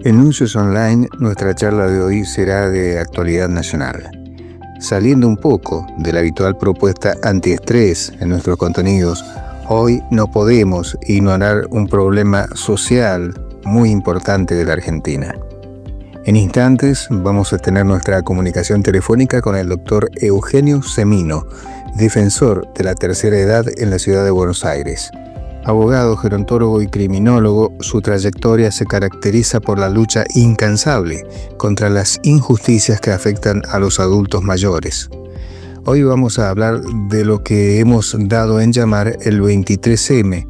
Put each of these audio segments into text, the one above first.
En Nuncio Online, nuestra charla de hoy será de actualidad nacional. Saliendo un poco de la habitual propuesta antiestrés en nuestros contenidos, hoy no podemos ignorar un problema social muy importante de la Argentina. En instantes vamos a tener nuestra comunicación telefónica con el doctor Eugenio Semino, defensor de la tercera edad en la ciudad de Buenos Aires. Abogado, gerontólogo y criminólogo, su trayectoria se caracteriza por la lucha incansable contra las injusticias que afectan a los adultos mayores. Hoy vamos a hablar de lo que hemos dado en llamar el 23M,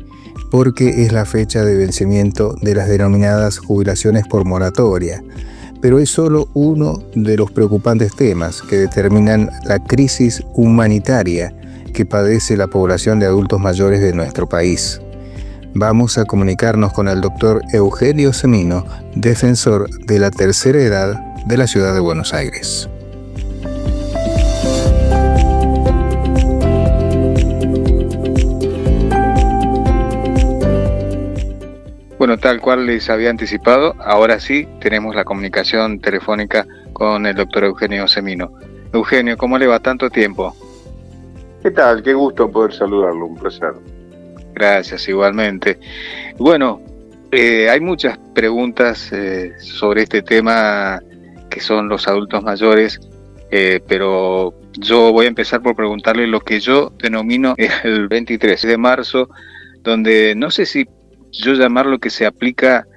porque es la fecha de vencimiento de las denominadas jubilaciones por moratoria. Pero es solo uno de los preocupantes temas que determinan la crisis humanitaria que padece la población de adultos mayores de nuestro país. Vamos a comunicarnos con el doctor Eugenio Semino, defensor de la tercera edad de la ciudad de Buenos Aires. Bueno, tal cual les había anticipado, ahora sí tenemos la comunicación telefónica con el doctor Eugenio Semino. Eugenio, ¿cómo le va? Tanto tiempo. ¿Qué tal? Qué gusto poder saludarlo, un placer. Gracias, igualmente. Bueno, hay muchas preguntas sobre este tema que son los adultos mayores, pero yo voy a empezar por preguntarle lo que yo denomino el 23 de marzo, donde no sé si yo llamarlo que se aplica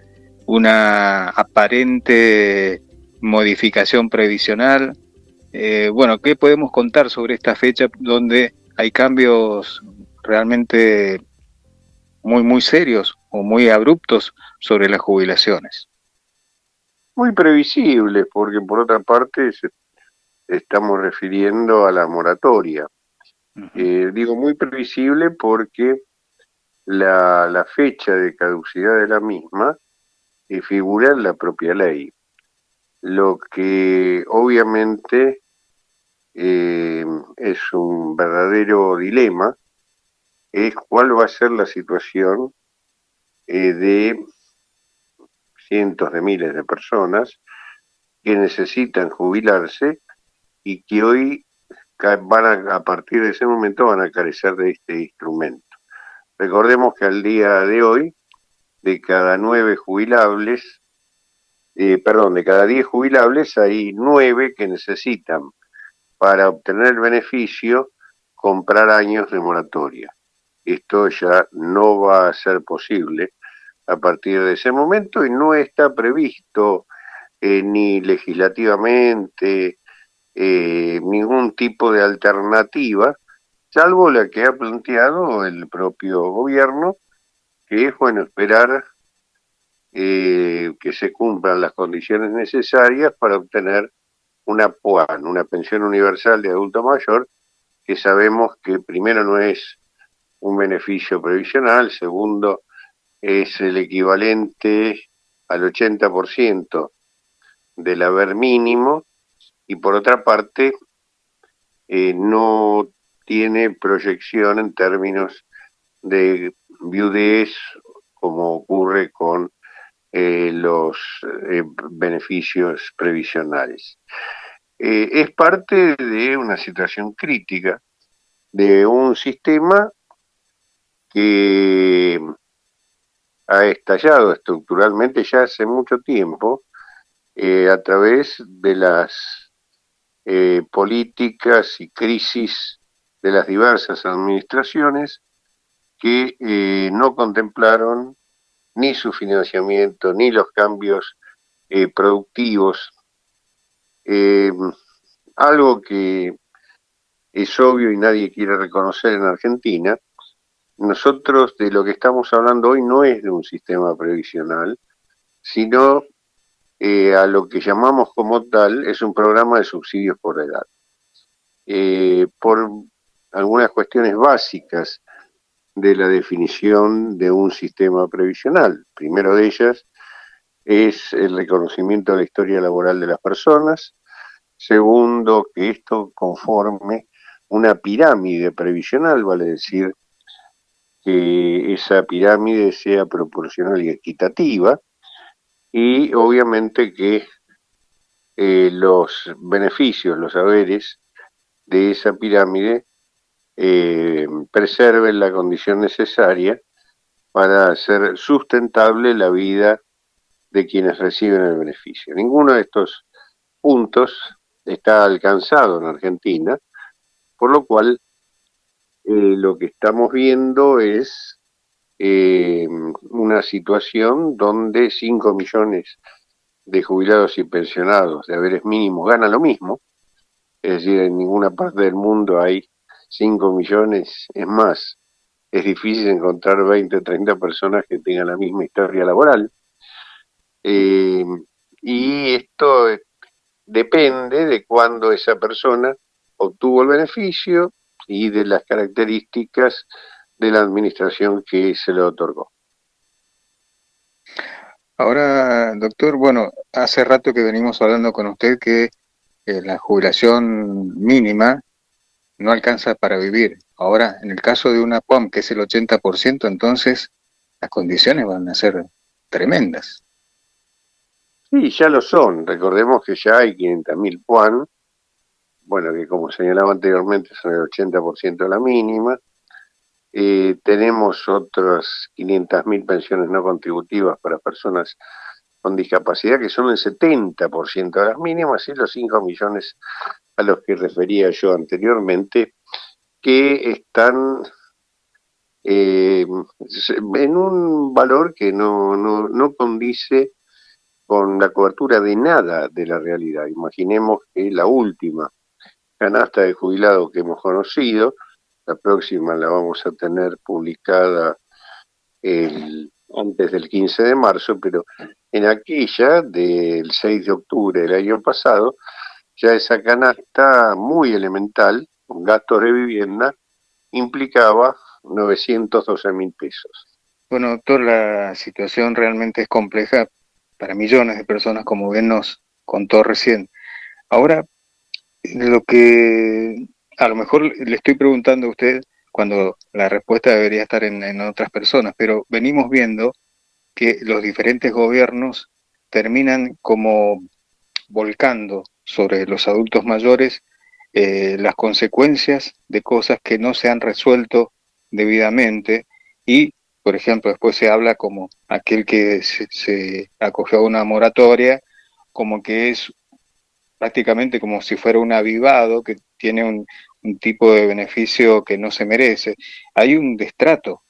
una aparente modificación previsional. Bueno, ¿qué podemos contar sobre esta fecha donde hay cambios realmente muy serios o muy abruptos sobre las jubilaciones? Muy previsible, porque por otra parte estamos refiriendo a la moratoria. Digo muy previsible porque la fecha de caducidad de la misma figura en la propia ley, lo que obviamente es un verdadero dilema, es cuál va a ser la situación de cientos de miles de personas que necesitan jubilarse y que hoy a partir de ese momento van a carecer de este instrumento. Recordemos que al día de hoy, de cada 10 jubilables, hay 9 que necesitan, para obtener el beneficio, comprar años de moratoria. Esto ya no va a ser posible a partir de ese momento y no está previsto ni legislativamente ningún tipo de alternativa, salvo la que ha planteado el propio gobierno, que es esperar que se cumplan las condiciones necesarias para obtener una PUAN, una pensión universal de adulto mayor, que sabemos que primero no es un beneficio previsional, segundo es el equivalente al 80% del haber mínimo, y por otra parte no tiene proyección en términos de viudez como ocurre con los beneficios previsionales. Es parte de una situación crítica de un sistema que ha estallado estructuralmente ya hace mucho tiempo a través de las políticas y crisis de las diversas administraciones que no contemplaron ni su financiamiento ni los cambios productivos. Algo que es obvio y nadie quiere reconocer en Argentina. Nosotros de lo que estamos hablando hoy no es de un sistema previsional, sino a lo que llamamos como tal es un programa de subsidios por edad. Por algunas cuestiones básicas de la definición de un sistema previsional. Primero de ellas es el reconocimiento de la historia laboral de las personas. Segundo, que esto conforme una pirámide previsional, vale decir que esa pirámide sea proporcional y equitativa. y obviamente que los beneficios, los haberes de esa pirámide preserven la condición necesaria para hacer sustentable la vida de quienes reciben el beneficio. Ninguno de estos puntos está alcanzado en Argentina, por lo cual lo que estamos viendo es una situación donde 5 millones de jubilados y pensionados de haberes mínimos ganan lo mismo, es decir, en ninguna parte del mundo hay 5 millones, es más, es difícil encontrar 20 o 30 personas que tengan la misma historia laboral. Eh, y esto depende de cuándo esa persona obtuvo el beneficio y de las características de la administración que se le otorgó. Ahora, doctor, bueno, hace rato que venimos hablando con usted que la jubilación mínima no alcanza para vivir. Ahora, en el caso de una POM, que es el 80%, entonces las condiciones van a ser tremendas. Sí, ya lo son. Recordemos que ya hay 500.000 PUAN, bueno, que como señalaba anteriormente son el 80% de la mínima. Tenemos otras 500.000 pensiones no contributivas para personas con discapacidad, que son el 70% de las mínimas, y los 5 millones a los que refería yo anteriormente, que están en un valor que no condice con la cobertura de nada de la realidad. Imaginemos que la última canasta de jubilado que hemos conocido, la próxima la vamos a tener publicada antes del 15 de marzo, pero en aquella del 6 de octubre del año pasado, ya esa canasta muy elemental, con gastos de vivienda, implicaba 912.000 pesos. Bueno, doctor, la situación realmente es compleja para millones de personas, como bien nos contó recién. Ahora, lo que a lo mejor le estoy preguntando a usted, cuando la respuesta debería estar en otras personas, pero venimos viendo que los diferentes gobiernos terminan como volcando sobre los adultos mayores las consecuencias de cosas que no se han resuelto debidamente y, por ejemplo, después se habla como aquel que se acogió a una moratoria, como que es prácticamente como si fuera un avivado que tiene un tipo de beneficio que no se merece. Hay un destrato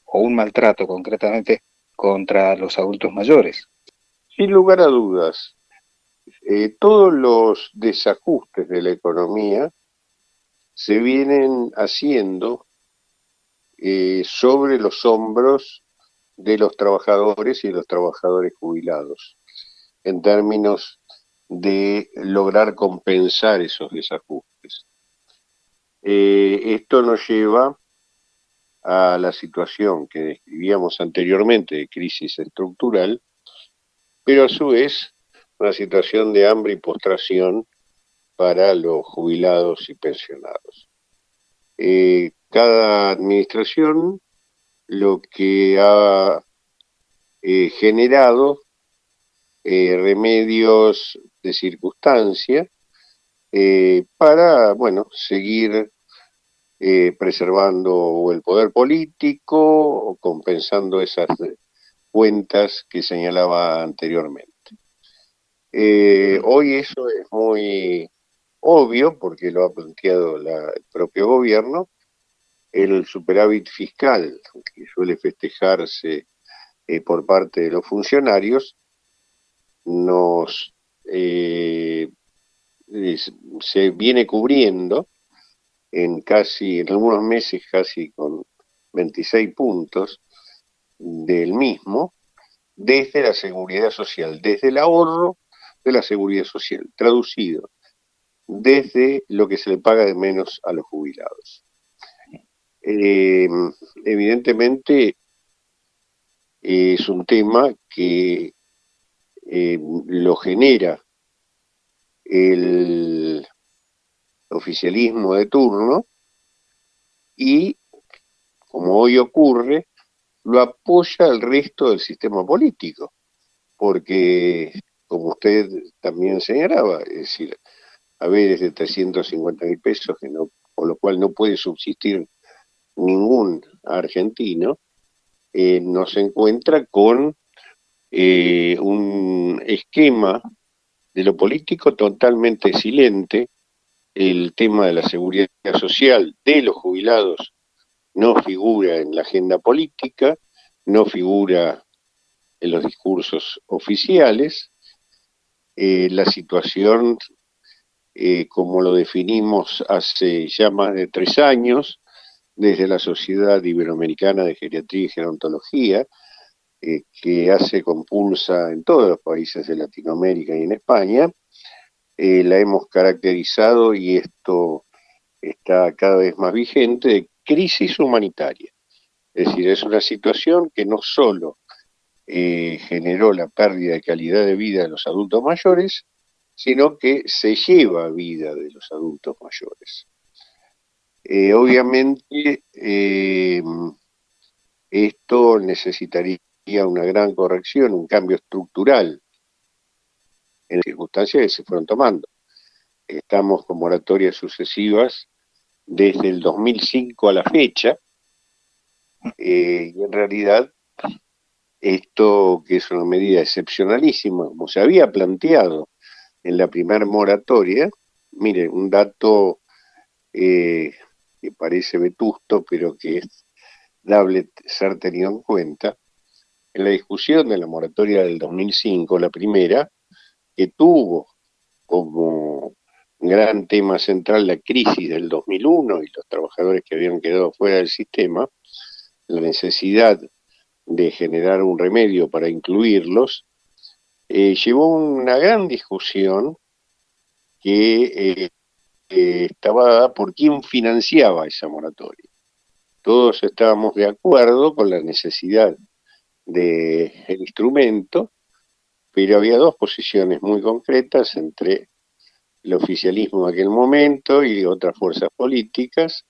o un maltrato concretamente contra los adultos mayores. Sin lugar a dudas, todos los desajustes de la economía se vienen haciendo sobre los hombros de los trabajadores y los trabajadores jubilados, en términos de lograr compensar esos desajustes. Esto nos lleva a la situación que describíamos anteriormente de crisis estructural, pero a su vez una situación de hambre y postración para los jubilados y pensionados. Cada administración lo que ha generado remedios de circunstancia para, bueno, seguir preservando o el poder político o compensando esas cuentas que señalaba anteriormente. Hoy eso es muy obvio porque lo ha planteado el propio gobierno. El superávit fiscal que suele festejarse por parte de los funcionarios nos se viene cubriendo en algunos meses casi con 26 puntos del mismo, desde la seguridad social, desde el ahorro de la seguridad social, traducido, desde lo que se le paga de menos a los jubilados. Evidentemente es un tema que lo genera el oficialismo de turno y, como hoy ocurre, lo apoya el resto del sistema político. porque, como usted también señalaba, es decir, haberes de 350.000 pesos, con lo cual no puede subsistir ningún argentino, nos encuentra con un esquema de lo político totalmente silente. El tema de la seguridad social de los jubilados no figura en la agenda política, no figura en los discursos oficiales. La situación, como lo definimos hace ya más de 3 años, desde la Sociedad Iberoamericana de Geriatría y Gerontología, que hace compulsa en todos los países de Latinoamérica y en España, la hemos caracterizado, y esto está cada vez más vigente, de crisis humanitaria. Es decir, es una situación que no solo generó la pérdida de calidad de vida de los adultos mayores, sino que se lleva vida de los adultos mayores. Obviamente, esto necesitaría una gran corrección, un cambio estructural en las circunstancias que se fueron tomando. Estamos con moratorias sucesivas desde el 2005 a la fecha, y en realidad esto, que es una medida excepcionalísima, como se había planteado en la primera moratoria, mire, un dato que parece vetusto, pero que es dable ser tenido en cuenta. En la discusión de la moratoria del 2005, la primera, que tuvo como gran tema central la crisis del 2001 y los trabajadores que habían quedado fuera del sistema, la necesidad de generar un remedio para incluirlos, llevó una gran discusión que estaba dada por quién financiaba esa moratoria. Todos estábamos de acuerdo con la necesidad del instrumento, pero había dos posiciones muy concretas entre el oficialismo de aquel momento y otras fuerzas políticas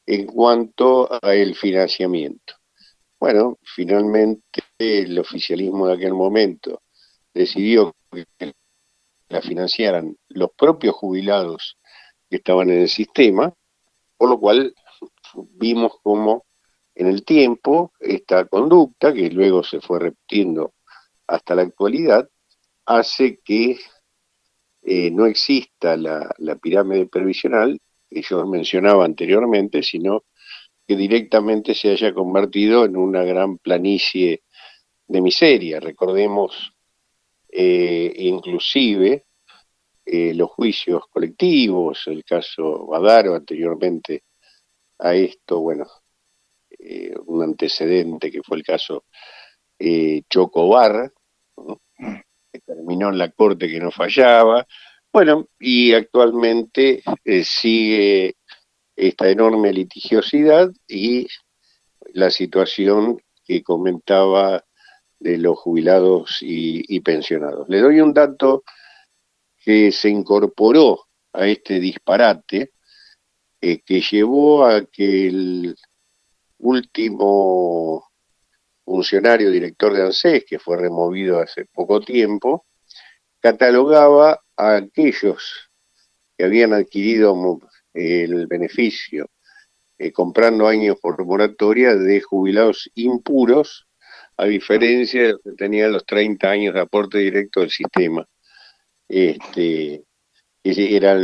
en cuanto al financiamiento. Bueno, finalmente el oficialismo de aquel momento decidió que la financiaran los propios jubilados que estaban en el sistema, por lo cual vimos como en el tiempo esta conducta, que luego se fue repitiendo hasta la actualidad, hace que no exista la pirámide previsional que yo mencionaba anteriormente, sino que directamente se haya convertido en una gran planicie de miseria. Recordemos inclusive los juicios colectivos, el caso Badaro anteriormente a esto, bueno, un antecedente que fue el caso Chocobar, ¿no?, que terminó en la corte que no fallaba. Bueno, y actualmente sigue esta enorme litigiosidad y la situación que comentaba de los jubilados y pensionados. Le doy un dato que se incorporó a este disparate, que llevó a que el último funcionario director de ANSES, que fue removido hace poco tiempo, catalogaba a aquellos que habían adquirido el beneficio comprando años por moratoria de jubilados impuros, a diferencia de los que tenían los 30 años de aporte directo del sistema. Eran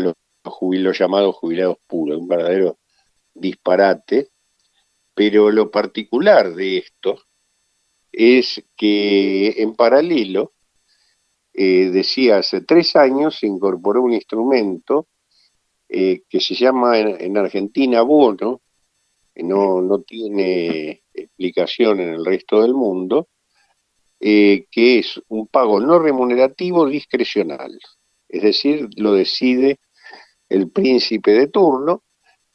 los llamados jubilados puros, un verdadero disparate. Pero lo particular de esto es que en paralelo, decía, hace 3 años se incorporó un instrumento que se llama en Argentina bono, que no tiene explicación en el resto del mundo, que es un pago no remunerativo discrecional. Es decir, lo decide el príncipe de turno.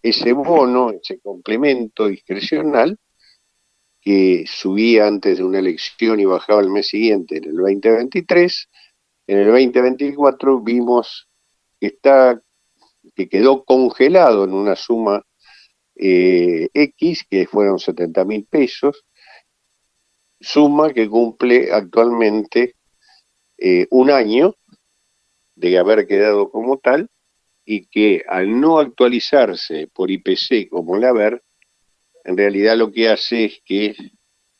Ese bono, ese complemento discrecional, que subía antes de una elección y bajaba el mes siguiente en el 2023, en el 2024 vimos que quedó congelado en una suma X, que fueron 70.000 pesos, suma que cumple actualmente un año de haber quedado como tal, y que al no actualizarse por IPC como el haber, en realidad lo que hace es que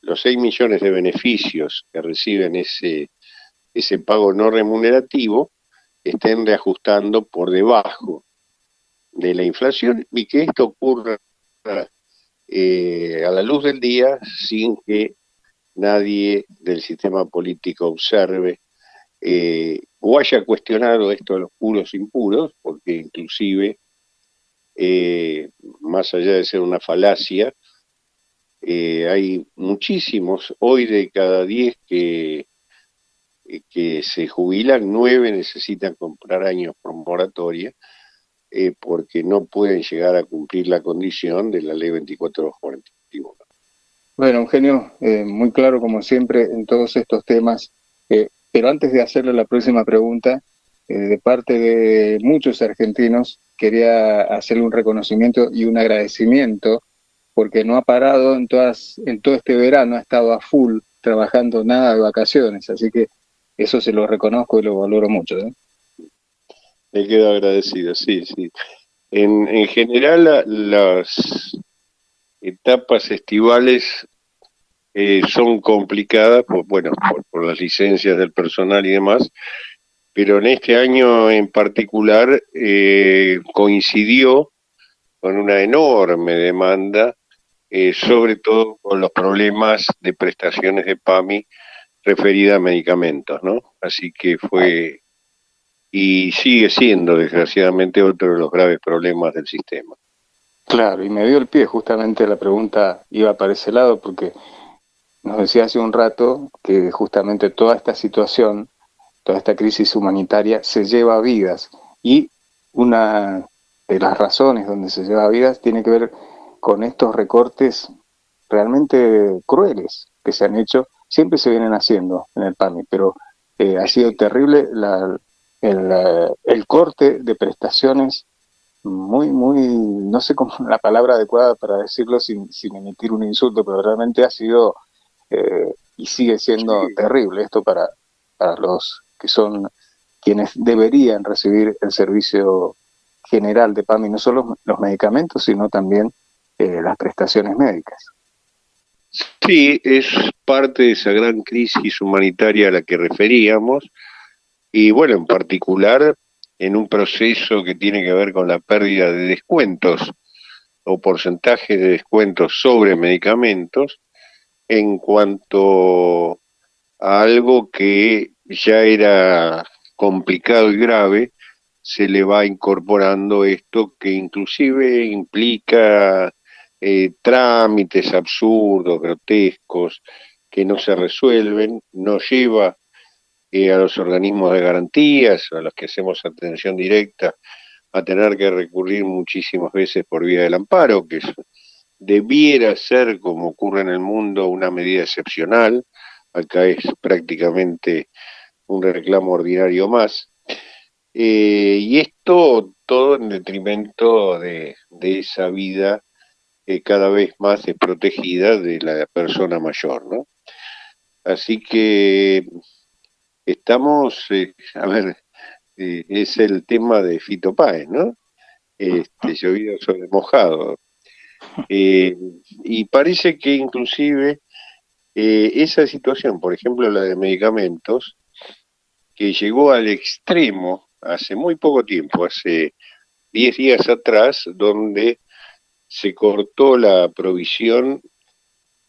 los 6 millones de beneficios que reciben ese pago no remunerativo estén reajustando por debajo de la inflación, y que esto ocurra a la luz del día sin que nadie del sistema político observe o haya cuestionado esto de los puros impuros, porque inclusive, más allá de ser una falacia, hay muchísimos, hoy de cada 10 que se jubilan, 9 necesitan comprar años por moratoria, porque no pueden llegar a cumplir la condición de la ley 2441. Bueno, Eugenio, muy claro como siempre en todos estos temas, pero antes de hacerle la próxima pregunta, de parte de muchos argentinos, quería hacerle un reconocimiento y un agradecimiento porque no ha parado en todo este verano, ha estado a full trabajando, nada de vacaciones, así que eso se lo reconozco y lo valoro mucho, ¿eh? Me quedo agradecido, sí, sí. En general, las etapas estivales son complicadas, bueno, por las licencias del personal y demás, pero en este año en particular coincidió con una enorme demanda, sobre todo con los problemas de prestaciones de PAMI referida a medicamentos, ¿no? Así que fue y sigue siendo desgraciadamente otro de los graves problemas del sistema. Claro, y me dio el pie, justamente la pregunta iba para ese lado, porque nos decía hace un rato que justamente toda esta situación, toda esta crisis humanitaria se lleva vidas, y una de las razones donde se lleva vidas tiene que ver con estos recortes realmente crueles que se han hecho, siempre se vienen haciendo en el PAMI, pero ha sido terrible el corte de prestaciones, muy, no sé cómo la palabra adecuada para decirlo sin emitir un insulto, pero realmente ha sido y sigue siendo Sí, terrible esto para los que son quienes deberían recibir el servicio general de PAMI, no solo los medicamentos, sino también las prestaciones médicas. sí, es parte de esa gran crisis humanitaria a la que referíamos, y bueno, en particular en un proceso que tiene que ver con la pérdida de descuentos o porcentajes de descuentos sobre medicamentos en cuanto a algo que ya era complicado y grave, se le va incorporando esto que inclusive implica trámites absurdos, grotescos, que no se resuelven, nos lleva a los organismos de garantías, a los que hacemos atención directa, a tener que recurrir muchísimas veces por vía del amparo, que debiera ser, como ocurre en el mundo, una medida excepcional. Acá es prácticamente un reclamo ordinario más. Y esto todo en detrimento de esa vida cada vez más desprotegida de la persona mayor, ¿no? Así que estamos, a ver, es el tema de Fito Páez, ¿no? Llovido sobre mojado. Eh, y parece que inclusive esa situación, por ejemplo la de medicamentos, que llegó al extremo hace muy poco tiempo, hace 10 días atrás, donde se cortó la provisión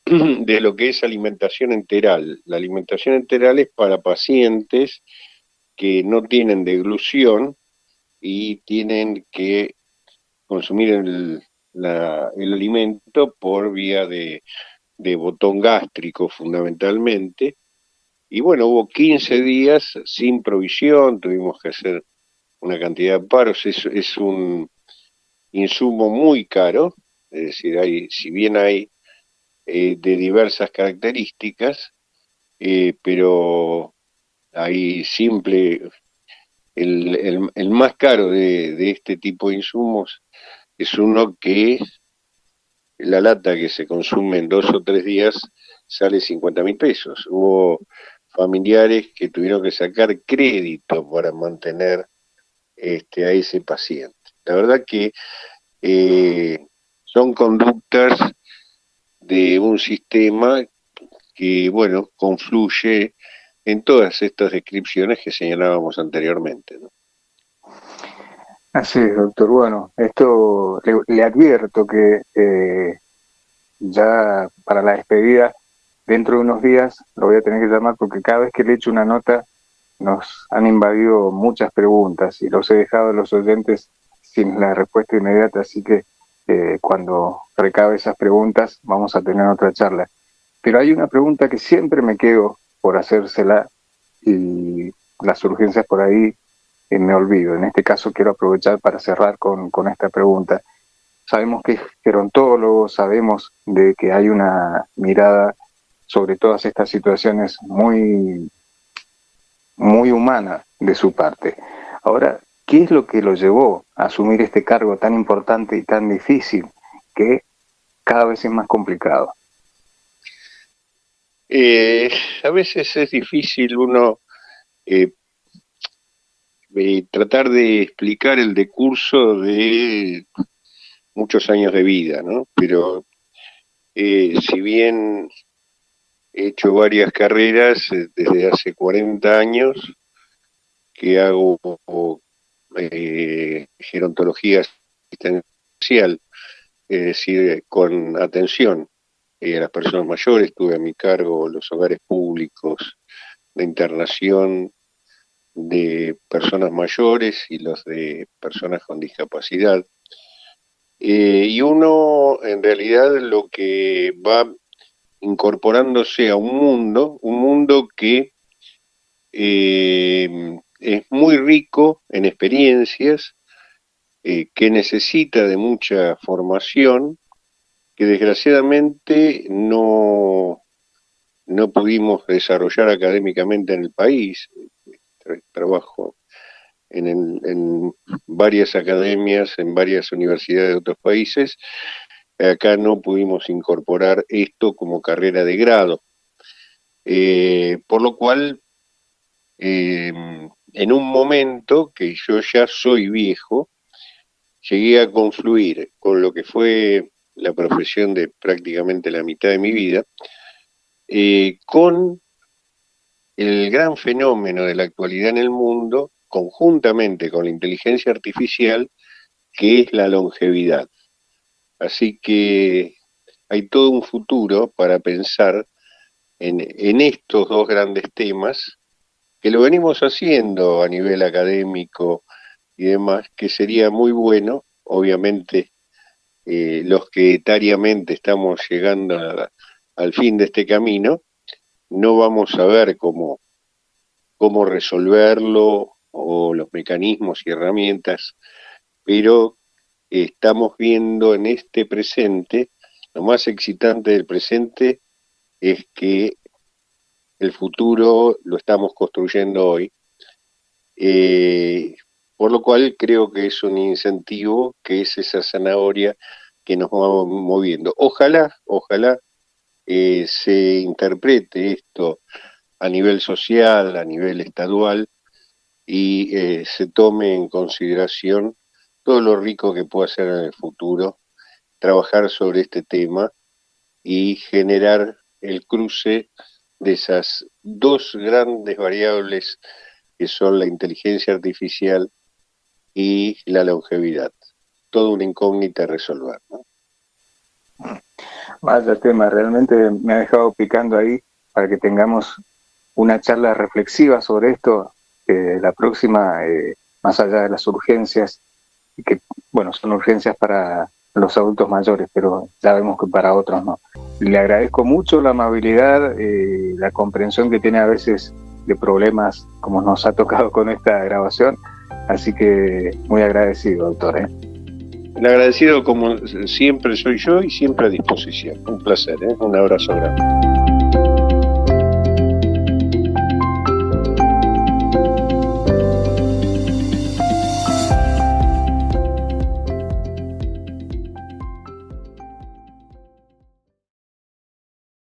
de lo que es alimentación enteral. La alimentación enteral es para pacientes que no tienen deglución y tienen que consumir el alimento por vía de botón gástrico fundamentalmente. Y bueno, hubo 15 días sin provisión, tuvimos que hacer una cantidad de paros, es un insumo muy caro, es decir, si bien hay de diversas características, pero hay simple, el más caro de este tipo de insumos es uno que la lata que se consume en 2 o 3 días sale 50.000 pesos. Hubo familiares que tuvieron que sacar crédito para mantener a ese paciente. La verdad que son conductas de un sistema que, bueno, confluye en todas estas descripciones que señalábamos anteriormente, ¿no? Así es, doctor. Bueno, esto le advierto que ya para la despedida, dentro de unos días, lo voy a tener que llamar porque cada vez que le echo una nota nos han invadido muchas preguntas y los he dejado a los oyentes sin la respuesta inmediata, así que cuando recabe esas preguntas vamos a tener otra charla. Pero hay una pregunta que siempre me quedo por hacérsela y las urgencias por ahí me olvido. En este caso quiero aprovechar para cerrar con esta pregunta. Sabemos que es gerontólogo, sabemos de que hay una mirada sobre todas estas situaciones muy, muy humana de su parte. Ahora, ¿qué es lo que lo llevó a asumir este cargo tan importante y tan difícil que cada vez es más complicado? A veces es difícil uno tratar de explicar el decurso de muchos años de vida, ¿no? Pero si bien he hecho varias carreras desde hace 40 años que hago gerontología asistencial, es decir, con atención a las personas mayores. Tuve a mi cargo los hogares públicos de internación de personas mayores y los de personas con discapacidad. Y uno en realidad lo que va incorporándose a un mundo que es muy rico en experiencias, que necesita de mucha formación, que desgraciadamente no pudimos desarrollar académicamente en el país. Trabajo en varias academias, en varias universidades de otros países. Acá no pudimos incorporar esto como carrera de grado, por lo cual en un momento que yo ya soy viejo, llegué a confluir con lo que fue la profesión de prácticamente la mitad de mi vida, con el gran fenómeno de la actualidad en el mundo, conjuntamente con la inteligencia artificial, que es la longevidad. Así que hay todo un futuro para pensar en estos dos grandes temas, que lo venimos haciendo a nivel académico y demás, que sería muy bueno, obviamente, los que etariamente estamos llegando al fin de este camino, no vamos a ver cómo resolverlo o los mecanismos y herramientas, pero estamos viendo en este presente, lo más excitante del presente es que el futuro lo estamos construyendo hoy, por lo cual creo que es un incentivo, que es esa zanahoria que nos va moviendo. Ojalá se interprete esto a nivel social, a nivel estadual, y se tome en consideración todo lo rico que puede ser en el futuro, trabajar sobre este tema y generar el cruce de esas dos grandes variables que son la inteligencia artificial y la longevidad. Toda una incógnita a resolver, ¿no? Vaya tema, realmente me ha dejado picando ahí para que tengamos una charla reflexiva sobre esto, la próxima, más allá de las urgencias, que bueno, son urgencias para los adultos mayores, pero ya vemos que para otros no. Le agradezco mucho la amabilidad, la comprensión que tiene a veces de problemas como nos ha tocado con esta grabación, así que muy agradecido, doctor. El agradecido como siempre soy yo y siempre a disposición. Un placer, un abrazo grande.